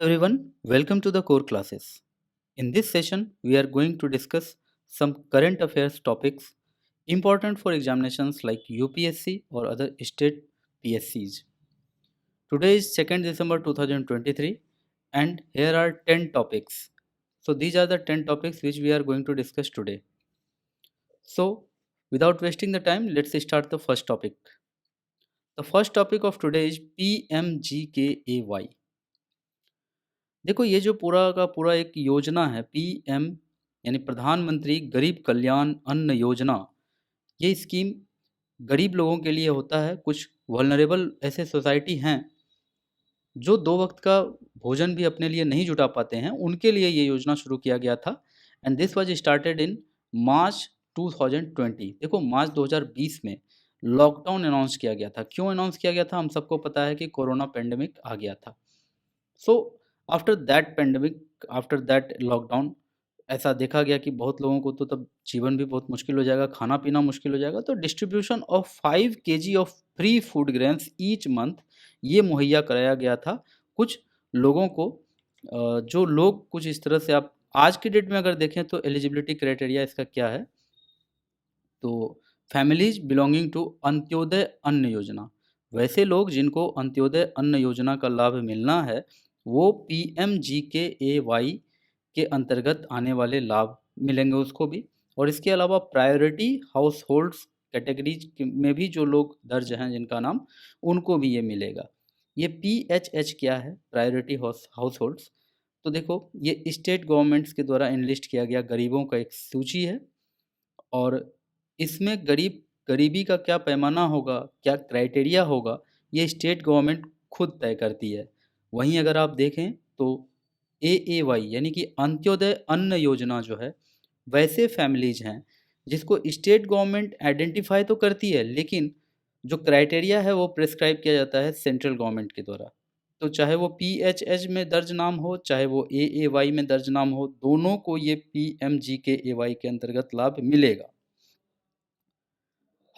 Everyone, welcome to the core classes. In this session, we are going to discuss some current affairs topics important for examinations like UPSC or other state PSCs. Today is 2nd December 2023 and here are 10 topics. So these are the 10 topics which we are going to discuss today. So without wasting the time, let's start the first topic. The first topic of today is PMGKAY. देखो ये जो पूरा का पूरा एक योजना है PM यानी प्रधानमंत्री गरीब कल्याण अन्न योजना। ये स्कीम गरीब लोगों के लिए होता है। कुछ वल्नरेबल ऐसे सोसाइटी हैं जो दो वक्त का भोजन भी अपने लिए नहीं जुटा पाते हैं, उनके लिए ये योजना शुरू किया गया था and this was started in March 2020। देखो मार्च 2020 में लॉकडाउन अनाउंस किया गया था। क्यों अनाउंस किया गया था? हम सबको पता है कि कोरोना पेंडेमिक आ गया था। So after that pandemic, after that lockdown, ऐसा देखा गया कि बहुत लोगों को तो तब जीवन भी बहुत मुश्किल हो जाएगा, खाना पीना मुश्किल हो जाएगा। तो distribution of 5 kg of free food grains each month ये मुहैया कराया गया था कुछ लोगों को। जो लोग कुछ इस तरह से, आप आज की डेट में अगर देखें तो एलिजिबिलिटी क्राइटेरिया इसका क्या है, तो फैमिलीज बिलोंगिंग टू अंत्योदय अन्न योजना, वैसे लोग जिनको अंत्योदय अन्न योजना का लाभ मिलना है वो PMGKAY के अंतर्गत आने वाले लाभ मिलेंगे उसको भी। और इसके अलावा प्रायोरिटी हाउस होल्ड्स कैटेगरीज में भी जो लोग दर्ज हैं जिनका नाम, उनको भी ये मिलेगा। ये PHH क्या है? Priority house holds. तो देखो ये स्टेट गवर्नमेंट्स के द्वारा इनलिस्ट किया गया गरीबों का एक सूची है और इसमें गरीबी का क्या पैमाना होगा, क्या क्राइटेरिया होगा, ये स्टेट गवर्नमेंट खुद तय करती है। वहीं अगर आप देखें तो AAY यानी कि अंत्योदय अन्न योजना जो है, वैसे फैमिलीज हैं जिसको स्टेट गवर्नमेंट आइडेंटिफाई तो करती है, लेकिन जो क्राइटेरिया है वो प्रिस्क्राइब किया जाता है सेंट्रल गवर्नमेंट के द्वारा। तो चाहे वो PHH में दर्ज नाम हो, चाहे वो AAY में दर्ज नाम हो, दोनों को ये PMGKAY के अंतर्गत लाभ मिलेगा।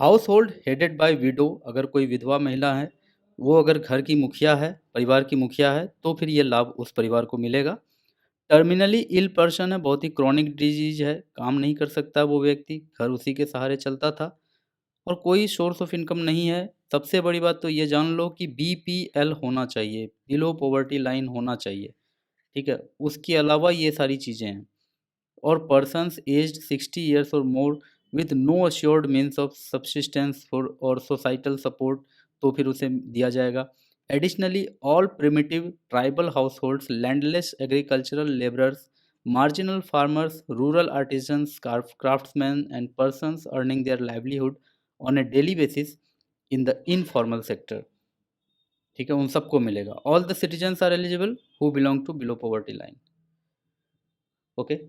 House hold headed by window, अगर कोई विधवा महिला है, वो अगर घर की मुखिया है, परिवार की मुखिया है, तो फिर ये लाभ उस परिवार को मिलेगा। टर्मिनली इल पर्सन है, बहुत ही क्रॉनिक डिजीज है, काम नहीं कर सकता वो व्यक्ति, घर उसी के सहारे चलता था और कोई सोर्स ऑफ इनकम नहीं है। सबसे बड़ी बात तो ये जान लो कि BPL होना चाहिए, बिलो पॉवर्टी लाइन होना चाहिए, ठीक है। उसके अलावा ये सारी चीज़ें हैं। और persons aged 60 years or more with no assured means of subsistence for और societal support, तो फिर उसे दिया जाएगा। Additionally, all primitive tribal households, landless agricultural laborers, marginal farmers, rural artisans, craftsmen and persons earning their livelihood on a daily basis in the informal sector, ठीक है, उन सबको मिलेगा। All the citizens are eligible who belong to below poverty line. Okay.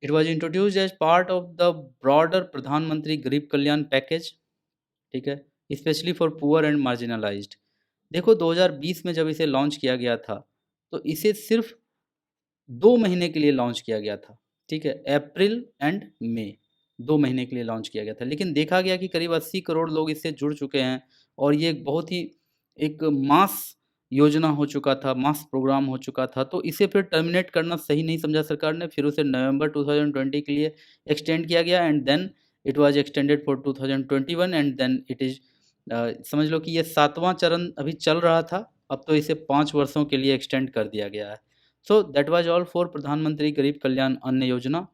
It was introduced as part of the broader प्रधान मंत्री गरीब कल्याण package, ठीक है, specially for poor and marginalised. देखो 2020 में जब इसे लॉन्च किया गया था तो इसे सिर्फ 2 महीने के लिए लॉन्च किया गया था, ठीक है, अप्रैल एंड मई, 2 महीने के लिए लॉन्च किया गया था। लेकिन देखा गया कि करीब 80 करोड़ लोग इससे जुड़ चुके हैं और ये एक बहुत ही एक मास योजना हो चुका था, मास प्रोग्राम हो चुका था। तो इसे फिर टर्मिनेट करना सही नहीं समझा सरकार ने, फिर उसे नवंबर 2020 के लिए एक्सटेंड किया गया and then it was extended for 2021 and then it is, समझ लो कि ये 7वां चरण अभी चल रहा था, अब तो इसे 5 वर्षों के लिए एक्सटेंड कर दिया गया है। So that was all for प्रधानमंत्री गरीब कल्याण अन्न योजना।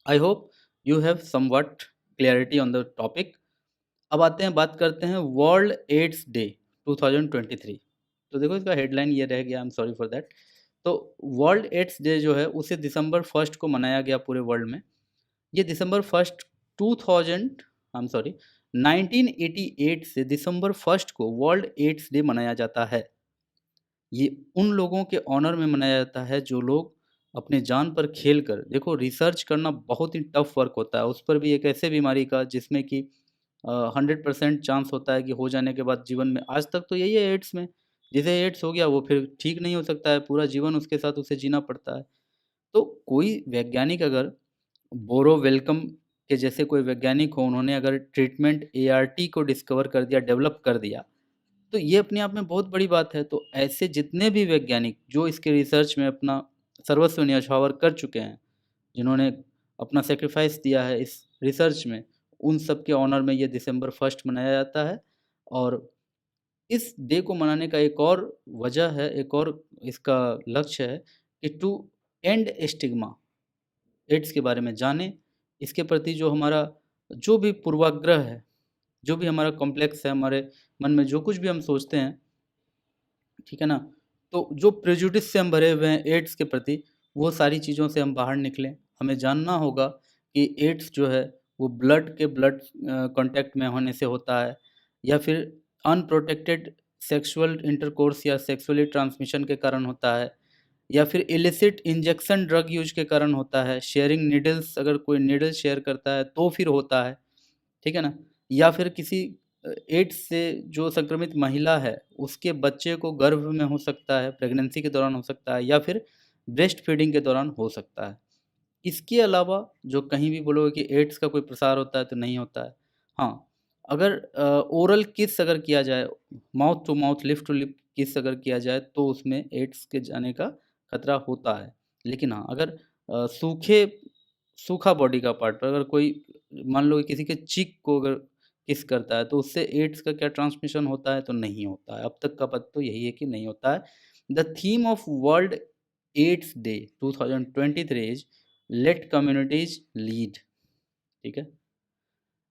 I hope you have somewhat clarity on the topic. अब आते हैं, बात करते हैं वर्ल्ड एड्स डे 2023। तो देखो इसका हेडलाइन ये रह गया, I am sorry for that. तो वर्ल्ड एड्स डे जो है उसे दिसंबर 1 को मनाया गया पूरे वर्ल्ड में। ये दिसंबर 1 2000, आई एम सॉरी, 1988 से दिसंबर 1 को वर्ल्ड एड्स डे मनाया जाता है। ये उन लोगों के ऑनर में मनाया जाता है जो लोग अपने जान पर खेल कर, देखो रिसर्च करना बहुत ही टफ वर्क होता है, उस पर भी एक ऐसे बीमारी का जिसमें कि 100% चांस होता है कि हो जाने के बाद जीवन में, आज तक तो यही है एड्स में, जिसे एड्स हो गया वो फिर ठीक नहीं हो सकता है, पूरा जीवन उसके साथ उसे जीना पड़ता है। तो कोई वैज्ञानिक अगर बोरो वेलकम के जैसे कोई वैज्ञानिक हो, उन्होंने अगर ट्रीटमेंट ART को डिस्कवर कर दिया, डेवलप कर दिया, तो ये अपने आप में बहुत बड़ी बात है। तो ऐसे जितने भी वैज्ञानिक जो इसके रिसर्च में अपना सर्वस्व न्यौछावर कर चुके हैं, जिन्होंने अपना सैक्रिफाइस दिया है इस रिसर्च में, उन सब के ऑनर में ये दिसंबर 1 मनाया जाता है। और इस डे को मनाने का एक और वजह है, एक और इसका लक्ष्य है कि टू एंड स्टिग्मा, एड्स के बारे में जानें, इसके प्रति जो हमारा जो भी पूर्वाग्रह है, जो भी हमारा कॉम्प्लेक्स है, हमारे मन में जो कुछ भी हम सोचते हैं, ठीक है ना? तो जो प्रेजुडिस से हम भरे हुए हैं एड्स के प्रति, वो सारी चीज़ों से हम बाहर निकलें। हमें जानना होगा कि एड्स जो है वो ब्लड कॉन्टैक्ट में होने से होता है, या फिर अनप्रोटेक्टेड सेक्सुअल इंटरकोर्स या सेक्सुअली ट्रांसमिशन के कारण होता है, या फिर इलिसिट इंजेक्शन ड्रग यूज़ के कारण होता है, शेयरिंग नीडल्स, अगर कोई नीडल शेयर करता है तो फिर होता है, ठीक है ना? या फिर किसी एड्स से जो संक्रमित महिला है, उसके बच्चे को गर्भ में हो सकता है, प्रेगनेंसी के दौरान हो सकता है, या फिर ब्रेस्ट फीडिंग के दौरान हो सकता है। इसके अलावा जो कहीं भी बोलोगे कि एड्स का कोई प्रसार होता है, तो नहीं होता है। हाँ, अगर ओरल किस अगर किया जाए, mouth to mouth, lip to lip kiss अगर किया जाए, तो उसमें एड्स के जाने का खतरा होता है। लेकिन हाँ, अगर सूखा बॉडी का पार्ट पर अगर कोई, मान लो कि किसी के चीक को अगर किस करता है, तो उससे एड्स का क्या ट्रांसमिशन होता है? तो नहीं होता है। अब तक का पता तो यही है कि नहीं होता है। The theme of World AIDS Day 2023 is let communities lead, ठीक है?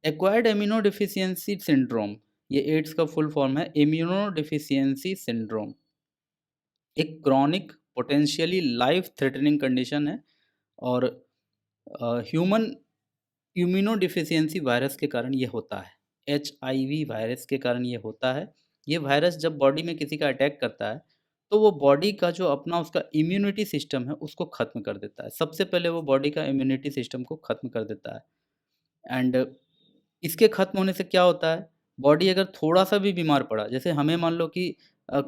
एक्वायर्ड इम्यूनो डिफिशियंसी सिंड्रोम, ये एड्स का फुल फॉर्म है, इम्यूनो डिफिशियंसी सिंड्रोम। एक chronic potentially life threatening condition है, और ह्यूमन इम्यूनो डिफिशियंसी वायरस के कारण ये होता है। एचआईवी वायरस के कारण ये होता है। ये वायरस जब बॉडी में किसी का अटैक करता है, तो वो बॉडी का जो अपना उसका इम्यूनिटी सिस्टम है, उसको ख़त्म कर देता है। सबसे पहले वो बॉडी का इम्यूनिटी सिस्टम को ख़त्म कर देता है। एंड इसके ख़त्म होने से क्या होता है, बॉडी अगर थोड़ा-सा भी बीमार पड़ा, जैसे हमें मान लो कि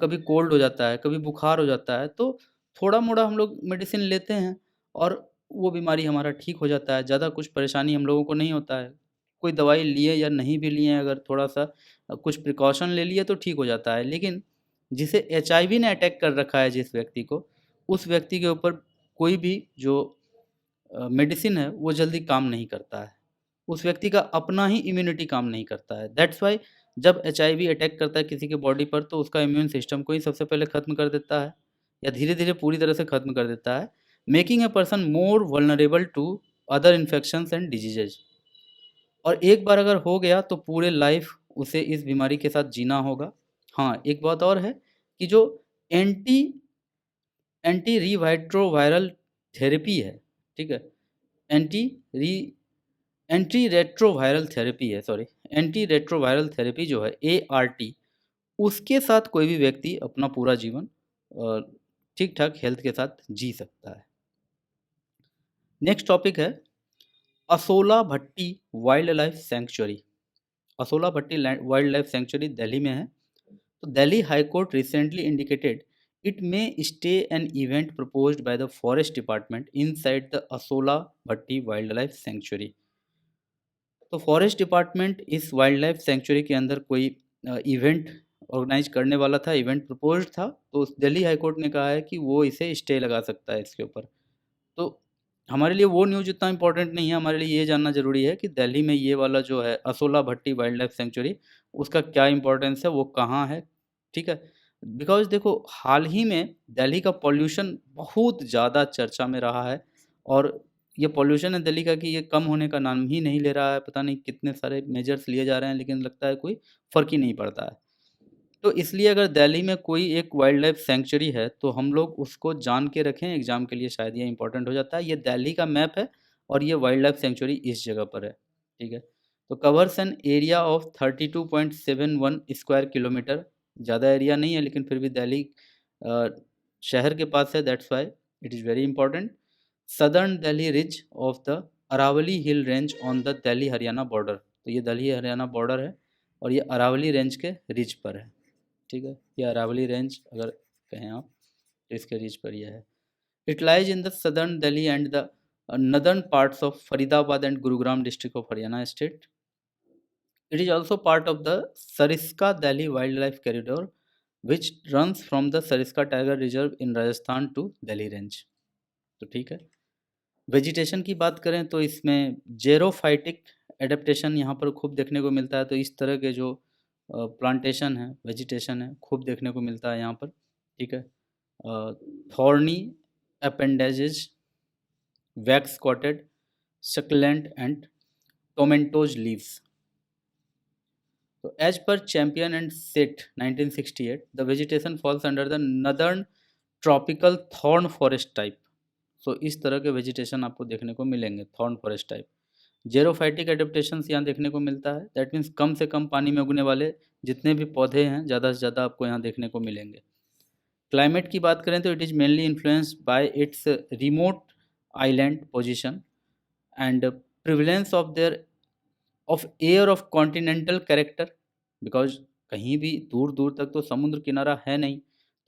कभी कोल्ड हो जाता है, कभी बुखार हो जाता है, तो थोड़ा-मोड़ा हम लोग मेडिसिन लेते हैं और वो बीमारी हमारा ठीक हो जाता है, ज़्यादा कुछ परेशानी हम लोगों को नहीं होता है। कोई दवाई लिए या नहीं भी लिए, अगर थोड़ा-सा कुछ प्रिकॉशन ले लिए तो ठीक हो जाता है। लेकिन जिसे एचआईवी ने अटैक कर रखा है जिस व्यक्ति को, उस व्यक्ति के ऊपर कोई भी जो मेडिसिन है वो जल्दी काम नहीं करता है। उस व्यक्ति का अपना ही इम्यूनिटी काम नहीं करता है। दैट्स व्हाई जब एचआईवी अटैक करता है किसी के बॉडी पर, तो उसका इम्यून सिस्टम को ही सबसे पहले ख़त्म कर देता है, या धीरे-धीरे पूरी तरह से ख़त्म कर देता है, making a person more vulnerable to other infections and diseases. और एक बार अगर हो गया तो पूरे लाइफ़ उसे इस बीमारी के साथ जीना होगा। हाँ, एक बात और है कि जो एंटी एंटी रिवाइट्रोवायरल थेरेपी है, ठीक है? एंटी री एंटी रेट्रोवायरल थेरेपी है, सॉरी, एंटी रेट्रोवायरल थेरेपी जो है एआरटी, उसके साथ कोई भी व्यक्ति अपना पूरा जीवन ठीक ठाक हेल्थ के साथ जी सकता है। नेक्स्ट टॉपिक है असोला भट्टी वाइल्ड लाइफ सेंचुरी। असोला भट्टी वाइल्ड लाइफ सेंचुरी दिल्ली में है। तो Delhi high court recently indicated it may stay an event proposed by the forest department inside the Asola Bhatti wild life sanctuary. तो फॉरेस्ट डिपार्टमेंट इस वाइल्ड लाइफ सेंचुरी के अंदर कोई event organise करने वाला था, इवेंट प्रपोज्ड था, तो दिल्ली हाई कोर्ट ने कहा है कि वो इसे स्टे लगा सकता है इसके ऊपर। तो हमारे लिए वो न्यूज़ इतना इम्पोर्टेंट नहीं है, हमारे लिए ये जानना ज़रूरी है कि दिल्ली में ये वाला जो है असोला भट्टी वाइल्ड लाइफ सेंचुरी, उसका क्या इम्पोर्टेंस है, वो कहाँ है, ठीक है? बिकॉज़ देखो, हाल ही में दिल्ली का पॉल्यूशन बहुत ज़्यादा चर्चा में रहा है, और ये पॉल्यूशन है दिल्ली का कि ये कम होने का नाम ही नहीं ले रहा है। पता नहीं कितने सारे मेजर्स लिए जा रहे हैं, लेकिन लगता है कोई फ़र्क ही नहीं पड़ता है। तो इसलिए अगर दिल्ली में कोई एक वाइल्ड लाइफ सेंचुरी है, तो हम लोग उसको जान के रखें, एग्ज़ाम के लिए शायद ये इम्पोर्टेंट हो जाता है। ये दिल्ली का मैप है, और ये वाइल्ड लाइफ सेंचुरी इस जगह पर है, ठीक है? तो covers an area of 32.71 square kilometre, ज़्यादा एरिया नहीं है, लेकिन फिर भी दिल्ली अ, शहर के पास है, that's why it is very important. Southern Delhi ridge of the Aravalli hill range on the Delhi Haryana border. तो ये दिल्ली हरियाणा बॉर्डर है, और ये अरावली रेंज के रिज पर है, ठीक है? ये अरावली रेंज अगर कहें आप, तो इसके रिज पर यह है। It lies in the southern Delhi and the northern parts of Faridabad and Gurugram district of Haryana state. It is also part of the Sariska Delhi Wildlife Corridor, which runs from the Sariska Tiger Reserve in Rajasthan to Delhi Range. तो ठीक है। Vegetation की बात करें तो इसमें xerophytic adaptation यहाँ पर खूब देखने को मिलता है। तो इस तरह के जो प्लांटेशन है, वेजिटेशन है, खूब देखने को मिलता है यहाँ पर। ठीक है। Thorny appendages, wax coated, succulent and tomentose leaves. So as per Champion and Set 1968, the vegetation falls under the northern tropical thorn forest type. So इस तरह के वेजिटेशन आपको देखने को मिलेंगे thorn forest type. Xerophytic adaptation यहाँ देखने को मिलता है, दैट मीन्स कम से कम पानी में उगने वाले जितने भी पौधे हैं ज़्यादा से ज़्यादा आपको यहाँ देखने को मिलेंगे। क्लाइमेट की बात करें तो it is mainly influenced by it's remote island position and prevalence of air of continental character, because कहीं भी दूर दूर तक तो समुद्र किनारा है नहीं,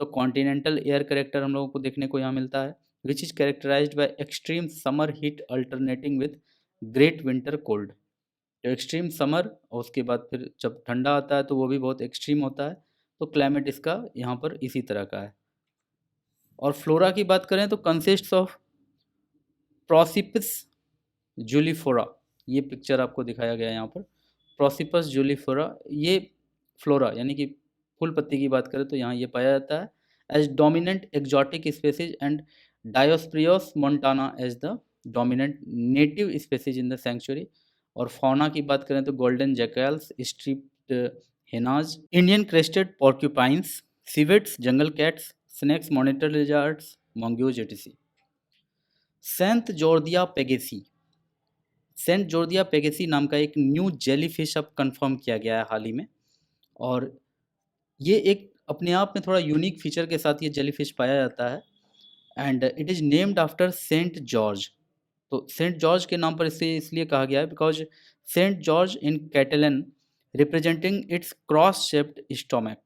तो कॉन्टिनेंटल एयर कैरेक्टर हम लोगों को देखने को यहाँ मिलता है, which is characterised by extreme summer heat alternating with great winter cold. तो एक्सट्रीम समर और उसके बाद फिर जब ठंडा आता है तो वो भी बहुत एक्सट्रीम होता है। तो क्लाइमेट इसका यहाँ पर इसी तरह का है। और फ्लोरा की बात करें तो कंसिस्ट्स ऑफ प्रोसिपिस जूलीफोरा, ये पिक्चर आपको दिखाया गया है यहाँ पर। प्रोसिपस जूलीफोरा, ये फ्लोरा यानी कि फूल पत्ती की बात करें तो यहाँ ये पाया जाता है as dominant exotic species and Diospyros montana as the dominant native species in the century. और फौना की बात करें तो golden jackals, striped hyenas, Indian crested porcupines, civets, jungle cats, snakes, monitor lizards, mongoose etc. सेंट जॉर्दिया पेगेसी, सेंट जॉर्दिया पेगेसी नाम का एक न्यू जेलीफिश अब कंफर्म किया गया है हाल ही में। और ये एक अपने आप में थोड़ा यूनिक फीचर के साथ ये जेलीफिश पाया जाता है and it is named after Saint George. तो सेंट जॉर्ज के नाम पर इसे इसलिए कहा गया है because Saint George in Catalan representing its cross shaped stomach.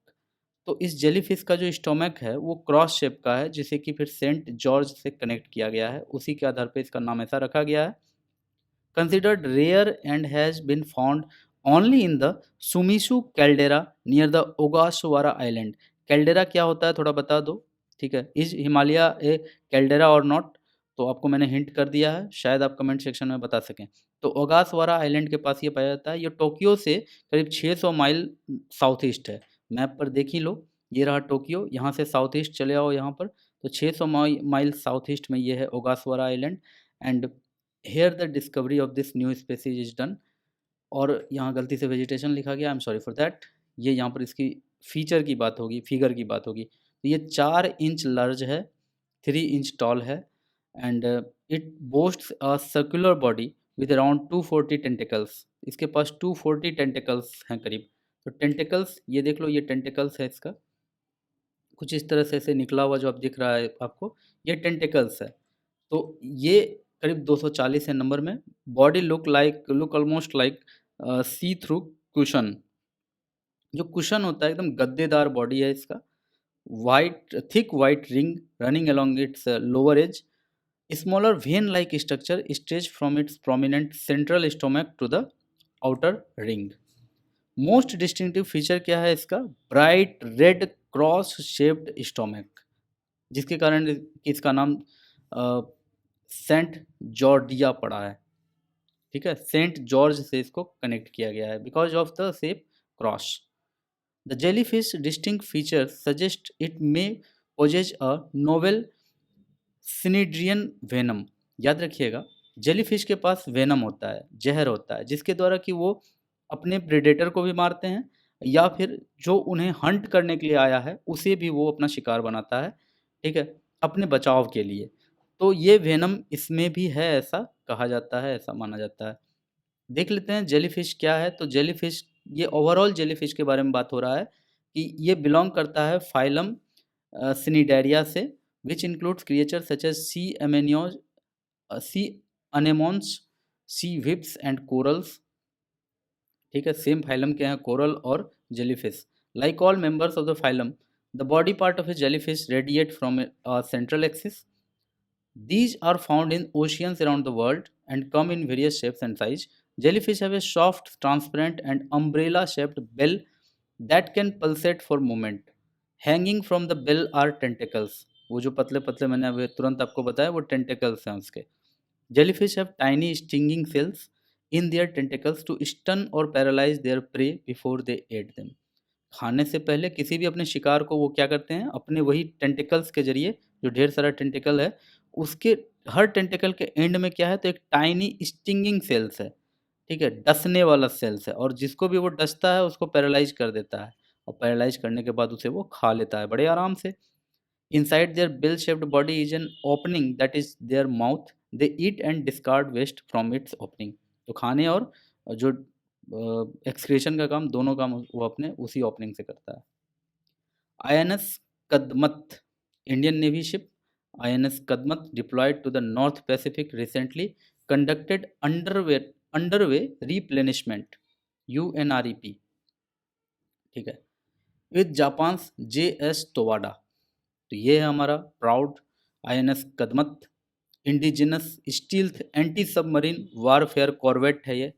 तो इस जेलीफिश का जो स्टोमक है वो क्रॉस शेप का है, जिसे कि फिर सेंट जॉर्ज से कनेक्ट किया गया है, उसी के आधार पर इसका नाम ऐसा रखा गया है। Considered rare and has been found only in the Sumisu caldera near the Ogasawara island। Caldera क्या होता है थोड़ा बता दो, ठीक है। इज हिमालय ए कैल्डेरा और नॉट, तो आपको मैंने हिंट कर दिया है, शायद आप कमेंट सेक्शन में बता सकें। तो ओगासवारा आइलैंड के पास ये पाया जाता है। ये टोक्यो से करीब 600 माइल साउथ ईस्ट है। मैप पर देख ही लो, ये रहा टोक्यो, यहाँ से साउथ ईस्ट चले आओ यहाँ पर, तो 600 माइल साउथ ईस्ट में ये है Ogasawara island. And here the discovery of this new species is done. और यहाँ गलती से वेजिटेशन लिखा गया, I am sorry for that. ये यहाँ पर इसकी फीचर की बात होगी, फिगर की बात होगी। तो ये 4 इंच लार्ज है, 3 इंच टॉल है and it बोस्ट्स a circular body with around 240 tentacles. इसके पास 240 टेंटिकल्स हैं करीब। तो टेंटिकल्स ये देख लो, ये टेंटिकल्स है इसका, कुछ इस तरह से ऐसे निकला हुआ जो आप दिख रहा है आपको, ये टेंटिकल्स है। तो ये करीब 240 है नंबर में। Body look almost like see through cushion. जो कुशन होता है एकदम गद्देदार बॉडी है इसका। White thick white ring running along its lower edge, smaller vein like structure stretch from its prominent central stomach to the outer ring. Most distinctive feature क्या है इसका? Bright red cross shaped stomach, जिसके कारण इसका नाम Saint जॉर्डिया पड़ा है। ठीक है, सेंट जॉर्ज से इसको कनेक्ट किया गया है because of the shape cross. The jellyfish distinct feature suggest it may possess a novel cnidarian venom. याद रखिएगा, जेलीफिश के पास वेनम होता है, जहर होता है, जिसके द्वारा कि वो अपने प्रेडेटर को भी मारते हैं या फिर जो उन्हें हंट करने के लिए आया है उसे भी वो अपना शिकार बनाता है, ठीक है, अपने बचाव के लिए। तो ये वेनम इसमें भी है, ऐसा कहा जाता है, ऐसा माना जाता है। देख लेते हैं जेलीफिश क्या है। तो जेलीफिश, ये ओवरऑल जेलीफिश के बारे में बात हो रहा है कि ये बिलोंग करता है फाइलम सिनिडेरिया से, which includes creature such as sea anemones, sea anemones, sea whips and corals. ठीक है, सेम फाइलम के हैं कोरल और jellyfish. Like all members of the phylum, the body part of a jellyfish radiate from a central axis. These are found in oceans around the world and come in various shapes and size. Jellyfish have a soft, transparent, and umbrella-shaped bill that can pulsate for movement. Hanging from the bill are tentacles. वो जो पतले पतले मैंने अभी तुरंत आपको बताया वो tentacles हैं उसके. Jellyfish have tiny stinging cells in their tentacles to stun or paralyze their prey before they eat them. खाने से पहले किसी भी अपने शिकार को वो क्या करते हैं, अपने वही टेंटिकल्स के जरिए, जो ढेर सारा टेंटिकल है, उसके हर टेंटिकल के एंड में क्या है, तो एक टाइनी स्टिंगिंग सेल्स है, ठीक है, डसने वाला सेल्स है, और जिसको भी वो डसता है उसको पैरालाइज कर देता है, और पैरालाइज करने के बाद उसे वो खा लेता है बड़े आराम से. Inside their bell shaped body is an opening that is their mouth. They eat and discard waste from its opening. तो खाने और जो एक्सक्रीशन का काम, दोनों काम वो अपने उसी ओपनिंग से करता है. INS Kadmatt, Indian Navy ship. INS Kadmatt deployed to the North Pacific recently conducted underway replenishment, UNREP, ठीक है, विद जापान JS तोवाडा. तो ये है हमारा proud INS Kadmatt. Indigenous stealth anti submarine warfare corvette है ये,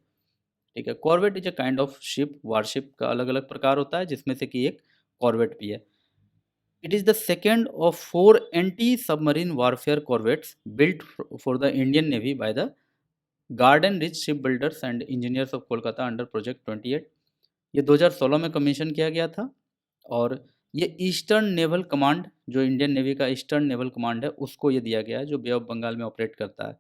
ठीक है. Corvette is a kind of ship. Warship का अलग अलग प्रकार होता है, जिसमें से कि एक कॉर्वेट भी है. It is the second of 4 anti submarine warfare corvettes built for the Indian navy by the garden rich ship builders and engineers of Kolkata under project 28. ये 2016 में कमीशन किया गया था, और ये ईस्टर्न नेवल कमांड, जो इंडियन नेवी का eastern naval command है, उसको ये दिया गया है, जो बे ऑफ बंगाल में ऑपरेट करता है.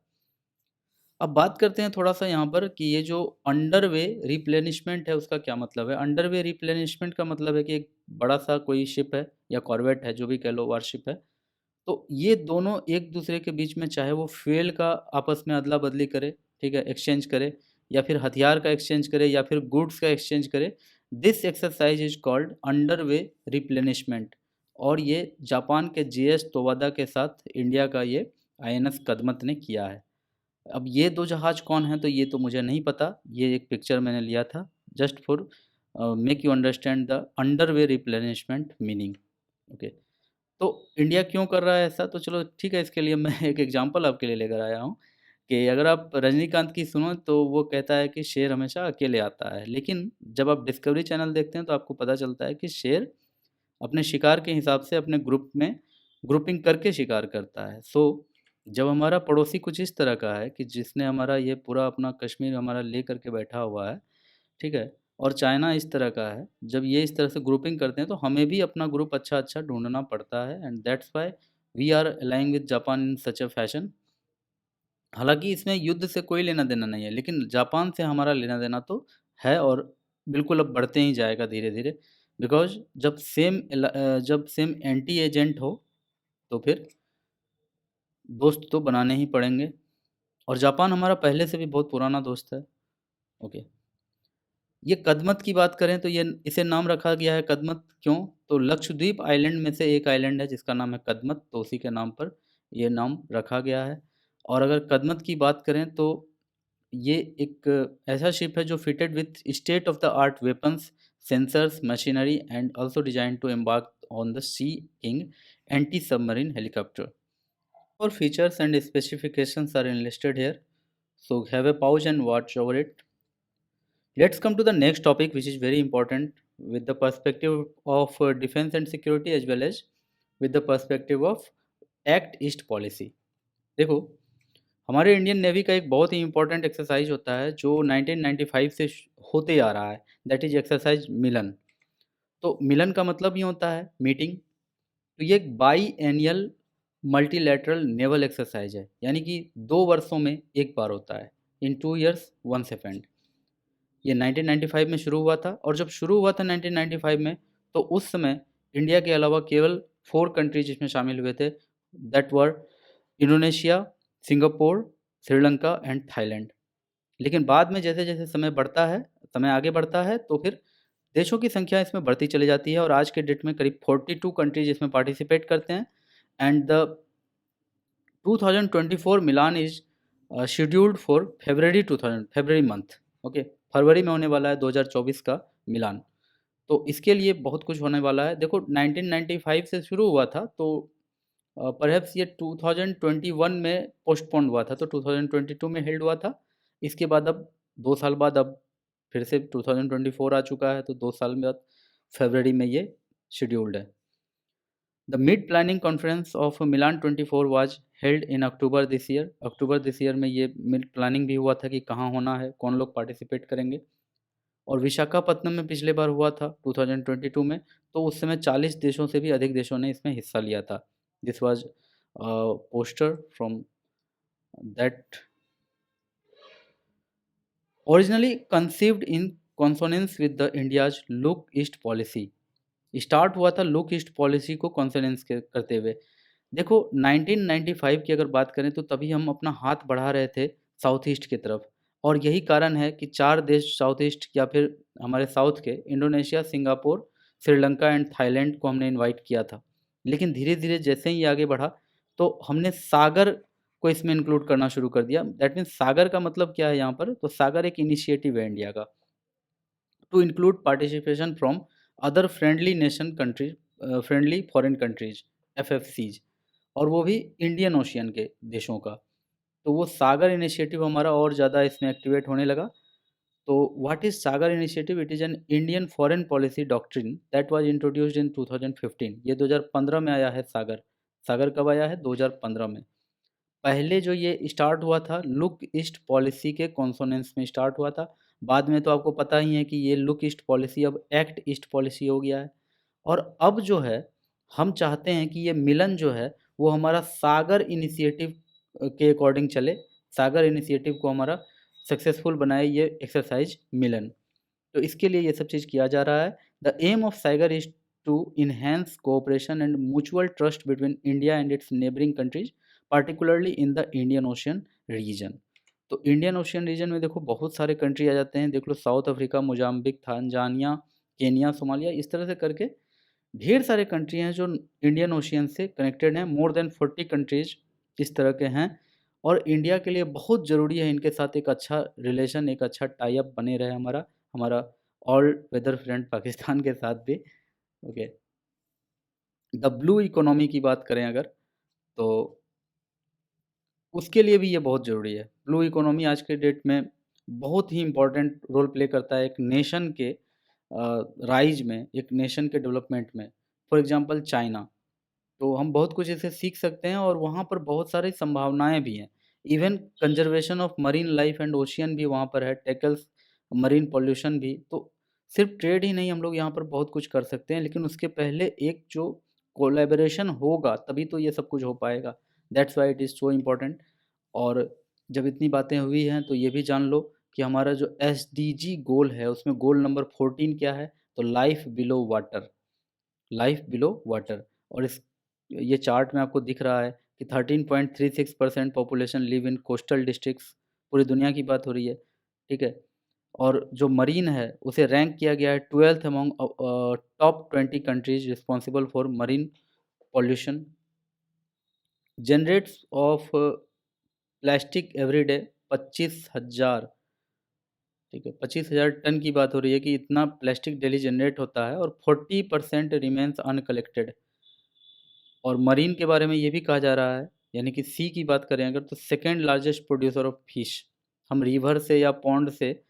अब बात करते हैं थोड़ा सा यहाँ पर कि ये जो अंडरवे रिप्लेनिशमेंट है उसका क्या मतलब है. अंडरवे रिप्लेनिशमेंट का मतलब है कि एक बड़ा सा कोई शिप है या कॉर्वेट है, जो भी कह लो, वारशिप है, तो ये दोनों एक दूसरे के बीच में, चाहे वो फ्यूल का आपस में अदला बदली करे, ठीक है, एक्सचेंज करे, या फिर हथियार का एक्सचेंज करे, या फिर गुड्स का एक्सचेंज करे, this exercise is called underway replenishment. और ये जापान के JS तोवादा के साथ इंडिया का ये INS कदमत ने किया है. अब ये दो जहाज कौन हैं, तो ये तो मुझे नहीं पता. ये एक पिक्चर मैंने लिया था just for make you understand the underway replenishment meaning. Okay, तो इंडिया क्यों कर रहा है ऐसा, तो चलो ठीक है, इसके लिए मैं एक एग्जांपल आपके लिए लेकर आया हूँ कि अगर आप रजनीकांत की सुनो तो वो कहता है कि शेर हमेशा अकेले आता है, लेकिन जब आप डिस्कवरी चैनल देखते हैं तो आपको पता चलता है कि शेर अपने शिकार के हिसाब से अपने ग्रुप में ग्रुपिंग करके शिकार करता है. सो जब हमारा पड़ोसी कुछ इस तरह का है कि जिसने हमारा ये पूरा अपना कश्मीर हमारा ले करके बैठा हुआ है, ठीक है, और चाइना इस तरह का है, जब ये इस तरह से ग्रुपिंग करते हैं तो हमें भी अपना ग्रुप अच्छा अच्छा ढूंढना पड़ता है. And that's why we are aligning with Japan in such a fashion. हालांकि इसमें युद्ध से कोई लेना देना नहीं है, लेकिन जापान से हमारा लेना देना तो है, और बिल्कुल अब बढ़ते ही जाएगा धीरे धीरे. बिकॉज जब सेम एंटी एजेंट हो तो फिर दोस्त तो बनाने ही पड़ेंगे, और जापान हमारा पहले से भी बहुत पुराना दोस्त है. ओके, ये कदमत की बात करें तो ये इसे नाम रखा गया है कदमत क्यों, तो लक्षद्वीप आइलैंड में से एक आइलैंड है जिसका नाम है कदमत, तो उसी के नाम पर ये नाम रखा गया है. और अगर कदमत की बात करें तो ये एक ऐसा शिप है जो fitted with state of the art weapons, sensors, machinery, and also design to embark on the Sea King anti submarine helicopter. और features and specifications are enlisted here, so have a pause and watch over it. Let's come to the next topic, which is very important with the perspective of defense and security, as well as with the perspective of Act East policy. देखो, हमारे Indian navy का एक बहुत ही important exercise होता है जो 1995 से होते आ रहा है, दैट इज एक्सरसाइज मिलन. तो मिलन का मतलब ही होता है मीटिंग. तो ये एक बाई एनियल मल्टीलैटरल नेवल एक्सरसाइज है, यानी कि 2 वर्षों में एक बार होता है, इन 2 years once event. ये 1995 में शुरू हुआ था, और जब शुरू हुआ था 1995 में, तो उस समय इंडिया के अलावा केवल 4 कंट्रीज इसमें शामिल हुए थे, that were Indonesia, Singapore, Sri Lanka and Thailand. लेकिन बाद में जैसे जैसे समय आगे बढ़ता है, तो फिर देशों की संख्या इसमें बढ़ती चली जाती है, और आज के डेट में करीब 42 कंट्रीज इसमें पार्टिसिपेट करते हैं. And the 2024 Milan is scheduled for February month. Okay, फरवरी में होने वाला है 2024 का मिलान. तो इसके लिए बहुत कुछ होने वाला है. देखो, 1995 से शुरू हुआ था, तो परहैप्स ये 2021 में पोस्टपोन हुआ था, तो 2022 में हेल्ड हुआ था. इसके बाद अब 2 साल बाद अब फिर से 2024 आ चुका है, तो 2 साल बाद फरवरी में ये शेड्यूल्ड है। The mid planning conference of Milan 24 was held in October this year. October this year में ये मिड प्लानिंग भी हुआ था कि कहाँ होना है, कौन लोग पार्टिसिपेट करेंगे। और विशाखापत्तनम में पिछले बार हुआ था 2022 में, तो उस समय 40 देशों से भी अधिक देशों ने इसमें हिस्सा लिया था। This was poster from that originally conceived in consonance with the India's look east policy. Start हुआ था लुक ईस्ट पॉलिसी को कॉन्सोनेंस करते हुए। देखो 1995 की अगर बात करें तो तभी हम अपना हाथ बढ़ा रहे थे साउथ ईस्ट की तरफ, और यही कारण है कि 4 देश साउथ ईस्ट या फिर हमारे साउथ के Indonesia, Singapore, Sri Lanka and Thailand को हमने इनवाइट किया था। लेकिन धीरे-धीरे जैसे ही ये आगे बढ़ा, तो हमने सागर को इसमें इंक्लूड करना शुरू कर दिया। दैट मीन्स सागर का मतलब क्या है यहाँ पर? तो सागर एक इनिशिएटिव है इंडिया का, to include participation from other friendly nation countries, friendly foreign countries, FFCs, और वो भी इंडियन ओशियन के देशों का। तो वो सागर इनिशिएटिव हमारा और ज़्यादा इसमें एक्टिवेट होने लगा। तो what is Sagar initiative? It is an Indian foreign policy doctrine that was introduced in 2015। ये 2015 में आया है सागर। सागर कब आया है? 2015 में। पहले जो ये स्टार्ट हुआ था लुक ईस्ट पॉलिसी के कॉन्सोनेंस में स्टार्ट हुआ था। बाद में तो आपको पता ही है कि ये लुक ईस्ट पॉलिसी अब एक्ट ईस्ट पॉलिसी हो गया है। और अब जो है, हम चाहते हैं कि ये मिलन जो है वो हमारा सागर इनिशिएटिव के अकॉर्डिंग चले। सागर इनिशिएटिव को हमारा सक्सेसफुल बनाए ये एक्सरसाइज मिलन। तो इसके लिए ये सब चीज़ किया जा रहा है। The aim of Sagar is to enhance cooperation and mutual trust between India and its neighbouring countries, particularly in the Indian Ocean region. तो इंडियन ओशियन रीजन में देखो बहुत सारे कंट्री आ जाते हैं। देख लो South Africa, Mozambique, Tanzania, Kenya, Somalia, इस तरह से करके ढेर सारे कंट्री हैं जो इंडियन ओशियन से कनेक्टेड हैं। मोर देन 40 कंट्रीज इस तरह के हैं। और इंडिया के लिए बहुत ज़रूरी है इनके साथ एक अच्छा रिलेशन, एक अच्छा टाई अप बने रहे हमारा, हमारा ऑल वेदर फ्रेंड पाकिस्तान के साथ भी। ओके, द ब्लू इकोनॉमी की बात करें अगर, तो उसके लिए भी ये बहुत ज़रूरी है। ब्लू इकोनॉमी आज के डेट में बहुत ही इम्पोर्टेंट रोल प्ले करता है एक नेशन के राइज में, एक नेशन के डेवलपमेंट में। फॉर एग्जांपल चाइना, तो हम बहुत कुछ इससे सीख सकते हैं और वहाँ पर बहुत सारी संभावनाएँ भी हैं। Even conservation of marine life and ocean भी वहाँ पर है, टैकल्स मरीन पॉल्यूशन भी। तो सिर्फ ट्रेड ही नहीं, हम लोग यहाँ पर बहुत कुछ कर सकते हैं, लेकिन उसके पहले एक जो कोलैबोरेशन होगा तभी तो ये सब कुछ हो पाएगा। That's why it is so important. और जब इतनी बातें हुई हैं तो ये भी जान लो कि हमारा जो एसडीजी गोल है उसमें गोल नंबर 14 क्या है? तो life below water, life below water. और इस ये चार्ट में आपको दिख रहा है कि 13.36% population live in coastal districts. पूरी दुनिया की बात हो रही है, ठीक है। और जो मरीन है उसे रैंक किया गया है 12th among top 20 countries responsible for marine pollution. Generates of plastic every day 25,000, ठीक है, 25,000 टन की बात हो रही है कि इतना प्लास्टिक डेली जनरेट होता है, और 40% रिमेन्स अनकलेक्टेड। और मरीन के बारे में ये भी कहा जा रहा है, यानी कि सी की बात करें अगर, तो second largest producer of fish. हम रिवर से या पॉन्ड से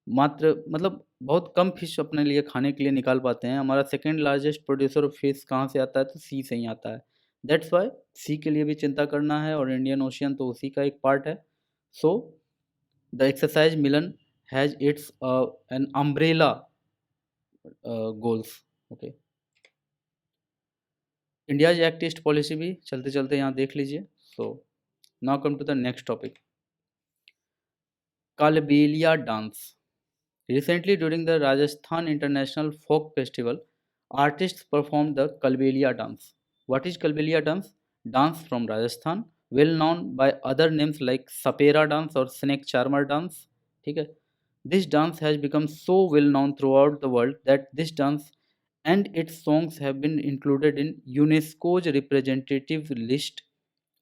मात्र मतलब बहुत कम फिश अपने लिए खाने के लिए निकाल पाते हैं। हमारा second largest producer of fish कहाँ से आता है? तो सी से ही आता है। दैट्स वाई सी के लिए भी चिंता करना है, और इंडियन ओशियन तो उसी का एक पार्ट है। So the exercise Milan has its an umbrella goals. Okay, India's Act East Policy भी चलते चलते यहाँ देख लीजिए। So now come to the next topic, Kalbelia dance. Recently, during the Rajasthan International Folk Festival, artists performed the Kalbelia dance. What is Kalbelia dance? Dance from Rajasthan, well known by other names like Sapera dance or Snake Charmer dance. ठीक है? This dance has become so well known throughout the world that this dance and its songs have been included in UNESCO's representative list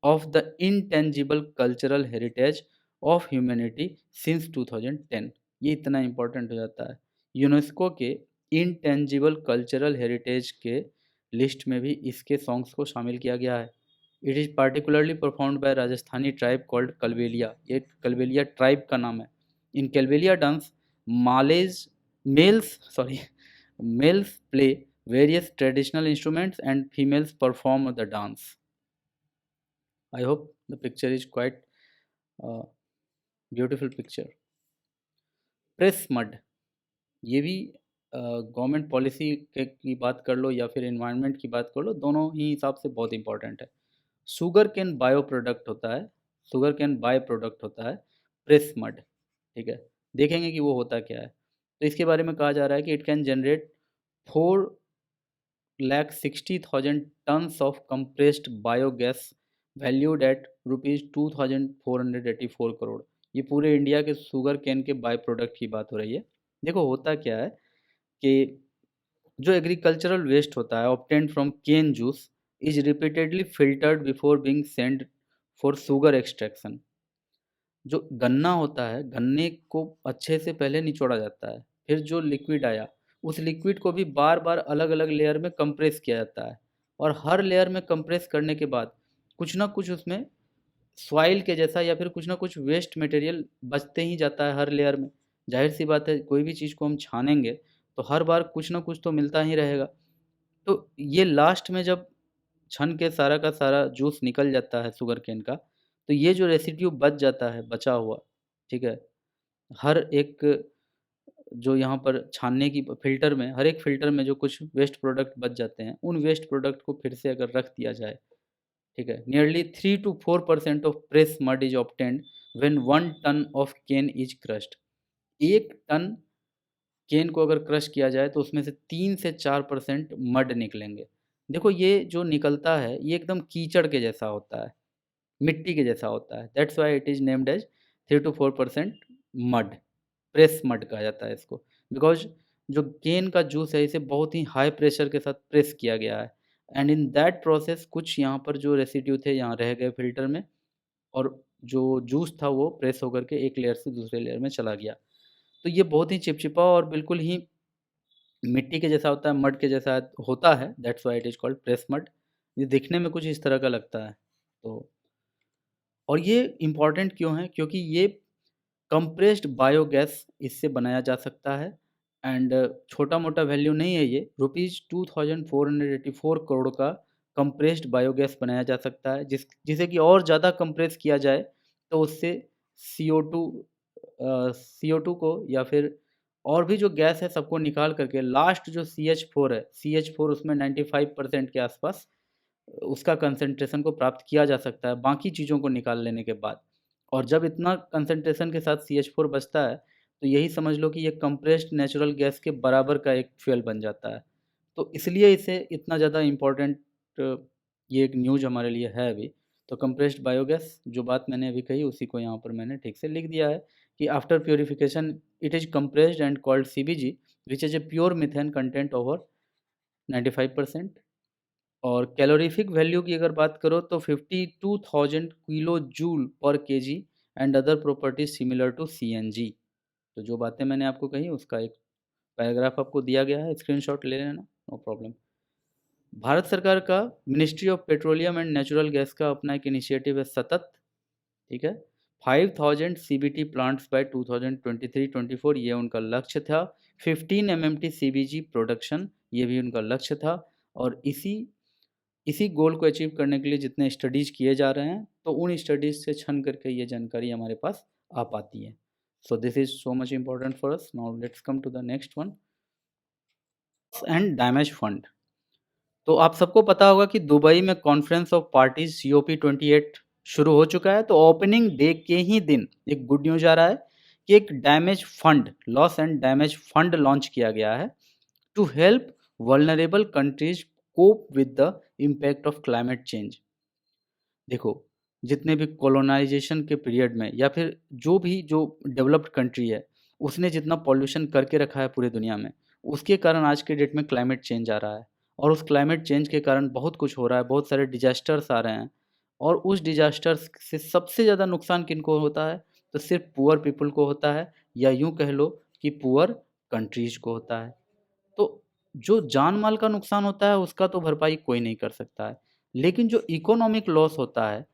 of the intangible cultural heritage of humanity since 2010। ये इतना important हो जाता है। UNESCO के intangible cultural heritage के list में भी इसके सॉन्ग्स को शामिल किया गया है। It is particularly performed by Rajasthani tribe called Kalbelia. ये कलबेलिया ट्राइब का नाम है। In Calbelia dance, males play various traditional instruments and females perform the dance. I hope the picture is quite uh, beautiful picture. Press mud, ये भी government policy की बात कर लो या फिर एनवायरनमेंट की बात कर लो, दोनों ही हिसाब से बहुत इंपॉर्टेंट है। शुगर कैन बायो प्रोडक्ट होता है, शुगर कैन बाय प्रोडक्ट होता है प्रेस मड, ठीक है। देखेंगे कि वो होता क्या है। तो इसके बारे में कहा जा रहा है कि it can generate 4,60,000 tons of compressed biogas valued at ₹2,484 crore. ये पूरे इंडिया के शुगर कैन के बाय प्रोडक्ट की बात हो रही है। देखो होता क्या है कि जो एग्रीकल्चरल वेस्ट होता है obtained from cane juice is repeatedly filtered before being send for sugar extraction. जो गन्ना होता है, गन्ने को अच्छे से पहले निचोड़ा जाता है, फिर जो लिक्विड आया उस लिक्विड को भी बार बार अलग अलग लेयर में कंप्रेस किया जाता है, और हर लेयर में कंप्रेस करने के बाद कुछ ना कुछ उसमें सॉइल के जैसा या फिर कुछ ना कुछ वेस्ट मटेरियल बचते ही जाता है हर लेयर में। जाहिर सी बात है, कोई भी चीज़ को हम छानेंगे तो हर बार कुछ ना कुछ तो मिलता ही रहेगा। तो ये लास्ट में जब छन के सारा का सारा जूस निकल जाता है शुगर केन का, तो ये जो रेसिड्यू बच जाता है बचा हुआ, ठीक है, हर एक जो यहाँ पर छानने की फ़िल्टर में, हर एक फ़िल्टर में जो कुछ वेस्ट प्रोडक्ट बच जाते हैं, उन वेस्ट प्रोडक्ट को फिर से अगर रख दिया जाए, ठीक है, nearly 3 to 4% of press mud is obtained when 1 ton of cane is crushed. 1 ton cane को अगर क्रश किया जाए तो उसमें से 3 से 4% मड निकलेंगे। देखो ये जो निकलता है ये एकदम कीचड़ के जैसा होता है, मिट्टी के जैसा होता है। That's why it is named as 3 to 4% mud, press mud कहा जाता है इसको। बिकॉज जो केन का जूस है इसे बहुत ही हाई प्रेशर के साथ प्रेस किया गया है, एंड इन दैट प्रोसेस कुछ यहाँ पर जो रेसिड्यू थे यहाँ रह गए फिल्टर में, और जो जूस था वो प्रेस होकर के एक लेयर से दूसरे लेयर में चला गया। तो ये बहुत ही चिपचिपा और बिल्कुल ही मिट्टी के जैसा होता है, मड के जैसा होता है। That's why it is called press mud. ये दिखने में कुछ इस तरह का लगता है। तो और ये इम्पॉर्टेंट क्यों है? क्योंकि ये कंप्रेस्ड बायोगैस इससे बनाया जा सकता है, एंड छोटा-मोटा वैल्यू नहीं है ये, ₹2484 करोड़ का कंप्रेस्ड बायोगैस बनाया जा सकता है, जिसे कि और ज़्यादा कंप्रेस किया जाए तो उससे CO2 CO2 को या फिर और भी जो गैस है सबको निकाल करके लास्ट जो CH4 है, CH4 उसमें 95% के आसपास उसका कंसंट्रेशन को प्राप्त किया जा सकता है बाकी चीज़ों को निकाल लेने के बाद। और जब इतना कंसंट्रेशन के साथ CH4 बचता है तो यही समझ लो कि ये कंप्रेस्ड नेचुरल गैस के बराबर का एक फ्यूल बन जाता है। तो इसलिए इसे इतना ज़्यादा इम्पोर्टेंट ये एक न्यूज़ हमारे लिए है अभी। तो कंप्रेस्ड बायोगैस जो बात मैंने अभी कही उसी को यहाँ पर मैंने ठीक से लिख दिया है कि after purification it is compressed and called CBG which is a pure methane content over 95%। और कैलोरीफिक वैल्यू की अगर बात करो तो 52,000 kilo joule per kg and other properties similar to CNG। तो जो बातें मैंने आपको कही उसका एक पैराग्राफ आपको दिया गया है, स्क्रीनशॉट ले लेना, नो प्रॉब्लम। भारत सरकार का ministry of petroleum and natural gas का अपना एक इनिशिएटिव है सतत, ठीक है, 5,000 CBT प्लांट्स बाय 2023-24 ये उनका लक्ष्य था। 15 MMT CBG प्रोडक्शन ये भी उनका लक्ष्य था। और इसी गोल को अचीव करने के लिए जितने स्टडीज़ किए जा रहे हैं तो उन स्टडीज़ से छन करके ये जानकारी हमारे पास आ पाती है। So this is so much important for us. Now let's come to the next one, and damage fund. तो आप सबको पता होगा कि दुबई में कॉन्फ्रेंस ऑफ पार्टीज COP28 शुरू हो चुका है। तो ओपनिंग डे के ही दिन एक गुड न्यूज आ रहा है कि एक damage fund, loss and damage fund launch किया गया है to help vulnerable countries cope with the impact of climate change. देखो जितने भी कॉलोनाइजेशन के पीरियड में या फिर जो डेवलप्ड कंट्री है उसने जितना पॉल्यूशन करके रखा है पूरी दुनिया में, उसके कारण आज के डेट में क्लाइमेट चेंज आ रहा है। और उस क्लाइमेट चेंज के कारण बहुत कुछ हो रहा है, बहुत सारे डिजास्टर्स आ रहे हैं। और उस डिजास्टर्स से सबसे ज़्यादा नुकसान किनको होता है? तो सिर्फ पुअर पीपल को होता है, या यूँ कह लो कि पुअर कंट्रीज को होता है। तो जो जान माल का नुकसान होता है उसका तो भरपाई कोई नहीं कर सकता है, लेकिन जो इकोनॉमिक लॉस होता है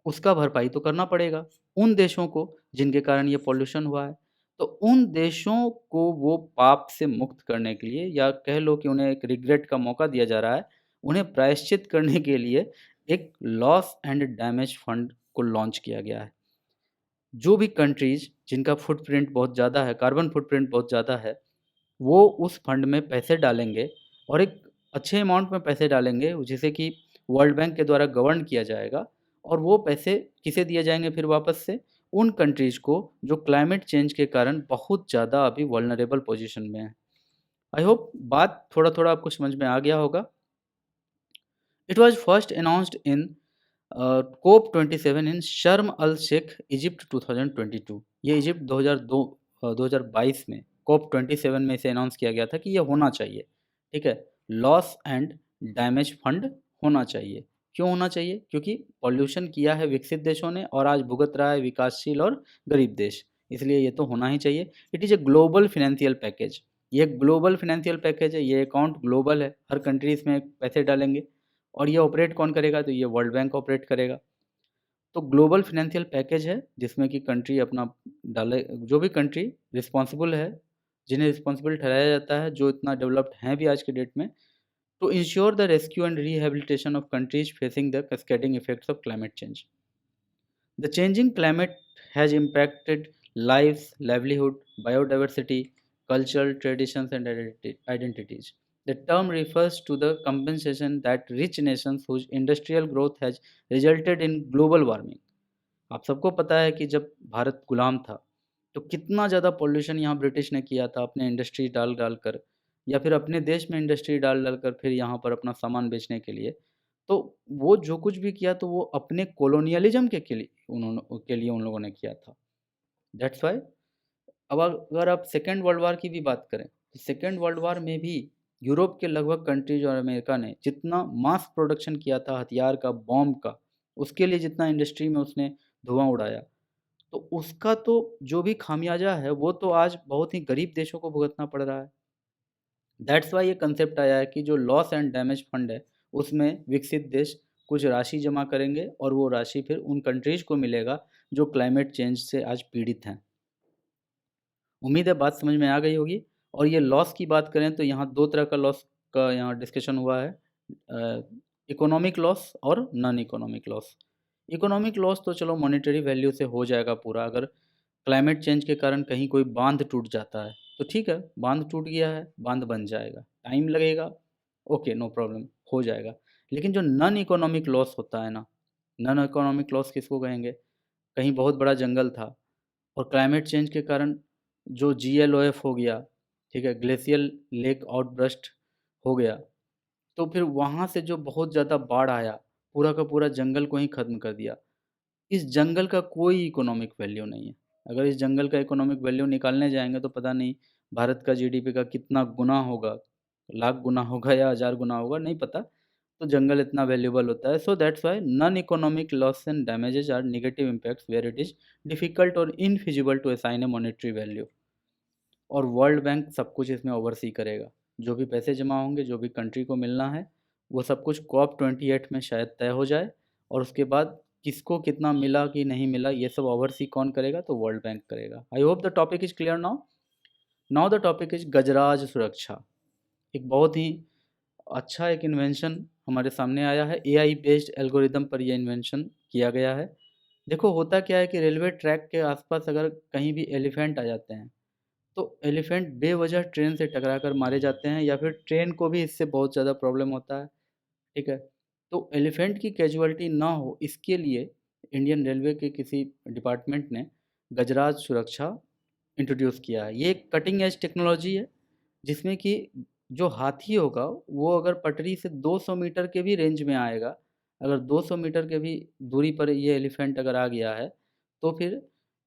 उसका भरपाई तो करना पड़ेगा उन देशों को जिनके कारण ये पॉल्यूशन हुआ है। तो उन देशों को वो पाप से मुक्त करने के लिए, या कह लो कि उन्हें एक रिग्रेट का मौका दिया जा रहा है, उन्हें प्रायश्चित करने के लिए एक लॉस एंड डैमेज फंड को लॉन्च किया गया है। जो भी कंट्रीज़ जिनका फुटप्रिंट बहुत ज़्यादा है, कार्बन फुटप्रिंट बहुत ज़्यादा है, वो उस फंड में पैसे डालेंगे और एक अच्छे अमाउंट में पैसे डालेंगे, जिसे कि वर्ल्ड बैंक के द्वारा गवर्न किया जाएगा। और वो पैसे किसे दिए जाएंगे फिर वापस से? उन कंट्रीज़ को जो क्लाइमेट चेंज के कारण बहुत ज़्यादा अभी वल्नरेबल पोजीशन में है। आई होप बात थोड़ा थोड़ा आपको समझ में आ गया होगा। It was first announced in COP 27 in Sharm el Sheikh, Egypt 2022। ये इजिप्ट 2022 में कोप 27 में इसे अनाउंस किया गया था कि ये होना चाहिए। ठीक है, लॉस एंड डैमेज फंड होना चाहिए। क्यों होना चाहिए? क्योंकि पॉल्यूशन किया है विकसित देशों ने और आज भुगत रहा है विकासशील और गरीब देश, इसलिए ये तो होना ही चाहिए। It is a global financial package. ये ग्लोबल फिनेंशियल पैकेज है, ये अकाउंट ग्लोबल है, हर कंट्री इसमें पैसे डालेंगे। और ये ऑपरेट कौन करेगा? तो ये वर्ल्ड बैंक ऑपरेट करेगा। तो ग्लोबल फाइनेंशियल पैकेज है जिसमें कि कंट्री अपना डाले, जो भी कंट्री रिस्पॉन्सिबल है, जिन्हें रिस्पॉन्सिबल ठहराया जाता है, जो इतना डेवलप्ड हैं भी आज के डेट में, to ensure the rescue and rehabilitation of countries facing the cascading effects of climate change. The changing climate has impacted lives, livelihood, biodiversity, cultural traditions, and identities. The term refers to the compensation that rich nations whose industrial growth has resulted in global warming. आप सबको पता है कि जब भारत गुलाम था तो कितना ज़्यादा पॉल्यूशन यहाँ ब्रिटिश ने किया था अपने इंडस्ट्री डाल डाल कर, या फिर अपने देश में इंडस्ट्री डाल डाल कर फिर यहाँ पर अपना सामान बेचने के लिए। तो वो जो कुछ भी किया तो वो अपने कॉलोनियलिज्म के लिए उन लोगों ने किया था। दैट्स व्हाई अब अगर आप सेकेंड वर्ल्ड वार की भी बात करें, तो सेकेंड वर्ल्ड वार में भी यूरोप के लगभग कंट्रीज और अमेरिका ने जितना मास प्रोडक्शन किया था हथियार का, बॉम्ब का, उसके लिए जितना इंडस्ट्री में उसने धुआं उड़ाया, तो उसका तो जो भी खामियाजा है वो तो आज बहुत ही गरीब देशों को भुगतना पड़ रहा है। दैट्स वाई ये कंसेप्ट आया है कि जो लॉस एंड डैमेज फंड है उसमें विकसित देश कुछ राशि जमा करेंगे और वो राशि फिर उन कंट्रीज को मिलेगा जो क्लाइमेट चेंज से आज पीड़ित हैं। उम्मीद है बात समझ में आ गई होगी। और ये लॉस की बात करें तो यहाँ दो तरह का लॉस का यहाँ डिस्कशन हुआ है, इकोनॉमिक लॉस और non economic loss. Economic loss तो चलो मॉनेटरी वैल्यू से हो जाएगा पूरा, अगर क्लाइमेट चेंज के कारण कहीं कोई बांध टूट जाता है तो ठीक है, बांध टूट गया है, बांध बन जाएगा, टाइम लगेगा, ओके नो प्रॉब्लम, हो जाएगा। लेकिन जो नॉन इकोनॉमिक लॉस होता है ना, नॉन इकोनॉमिक लॉस किसको कहेंगे? कहीं बहुत बड़ा जंगल था और क्लाइमेट चेंज के कारण जो जीएलओएफ हो गया, ठीक है, ग्लेशियल लेक आउटबर्स्ट हो गया, तो फिर वहाँ से जो बहुत ज़्यादा बाढ़ आया, पूरा का पूरा जंगल को ही ख़त्म कर दिया। इस जंगल का कोई इकोनॉमिक वैल्यू नहीं है। अगर इस जंगल का इकोनॉमिक वैल्यू निकालने जाएँगे तो पता नहीं भारत का जीडीपी का कितना गुना होगा, लाख गुना होगा या हज़ार गुना होगा, नहीं पता। तो जंगल इतना वैल्यूएबल होता है। So that's why non economic loss and damages are negative impacts where it is difficult और infeasible to assign a monetary value. और वर्ल्ड बैंक सब कुछ इसमें ओवरसी करेगा। जो भी पैसे जमा होंगे, जो भी कंट्री को मिलना है, वो सब कुछ कॉप 28 में शायद तय हो जाए। और उसके बाद किसको कितना मिला कि नहीं मिला, ये सब ओवरसी कौन करेगा? तो वर्ल्ड बैंक करेगा। I hope the topic is clear now. Now the topic is Gajraj Suraksha. एक बहुत ही अच्छा एक इन्वेंशन हमारे सामने आया है। एआई बेस्ड एल्गोरिदम पर यह इन्वेंशन किया गया है। देखो होता क्या है कि रेलवे ट्रैक के आसपास अगर कहीं भी एलिफेंट आ जाते हैं तो एलिफेंट बेवजह ट्रेन से टकरा कर मारे जाते हैं, या फिर ट्रेन को भी इससे बहुत ज़्यादा प्रॉब्लम होता है। ठीक है, तो एलिफेंट की कैजुअलिटी ना हो इसके लिए इंडियन रेलवे के किसी डिपार्टमेंट ने गजराज सुरक्षा इंट्रोड्यूस किया है। ये एक कटिंग एज टेक्नोलॉजी है जिसमें कि जो हाथी होगा वो अगर पटरी से 200 मीटर के भी रेंज में आएगा, अगर 200 मीटर के भी दूरी पर ये एलिफेंट अगर आ गया है, तो फिर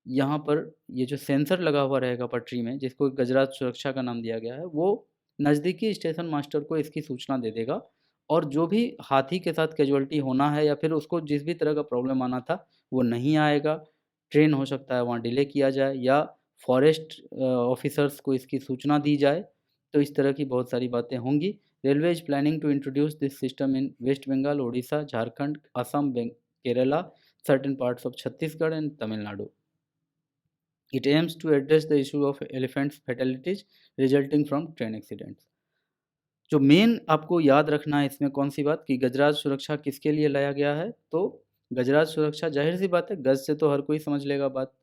यहाँ पर ये जो सेंसर लगा हुआ रहेगा पटरी में, जिसको गजराज सुरक्षा का नाम दिया गया है, वो नज़दीकी स्टेशन मास्टर को इसकी सूचना दे देगा। और जो भी हाथी के साथ कैजुअल्टी होना है या फिर उसको जिस भी तरह का प्रॉब्लम आना था वो नहीं आएगा। ट्रेन हो सकता है वहाँ डिले किया जाए या फॉरेस्ट ऑफिसर्स को इसकी सूचना दी जाए। तो इस तरह की बहुत सारी बातें होंगी। Railway is planning to introduce this system in West Bengal, Odisha, Jharkhand, Assam, Kerala, certain parts of Chhattisgarh and Tamil Nadu. It aims to address the issue of elephants fatalities resulting from train accidents. जो मेन आपको याद रखना है इसमें कौन सी बात कि गजराज सुरक्षा किसके लिए लाया गया है, तो गजराज सुरक्षा जाहिर सी बात है, गज से तो हर कोई समझ लेगा बात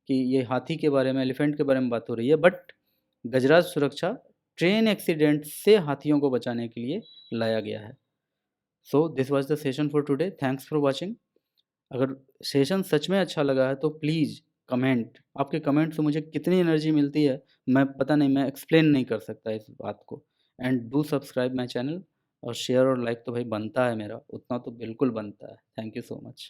कि ये हाथी के बारे में, एलिफेंट के बारे में बात हो रही है, बट गजराज सुरक्षा ट्रेन एक्सीडेंट से हाथियों को बचाने के लिए लाया गया है। So this was the session for today, thanks for watching. अगर सेशन सच में अच्छा लगा है तो प्लीज़ कमेंट, आपके कमेंट से मुझे कितनी एनर्जी मिलती है मैं पता नहीं, मैं एक्सप्लेन नहीं कर सकता इस बात को। And do subscribe my channel, और शेयर और लाइक तो भाई बनता है मेरा, उतना तो बिल्कुल बनता है। Thank you so much.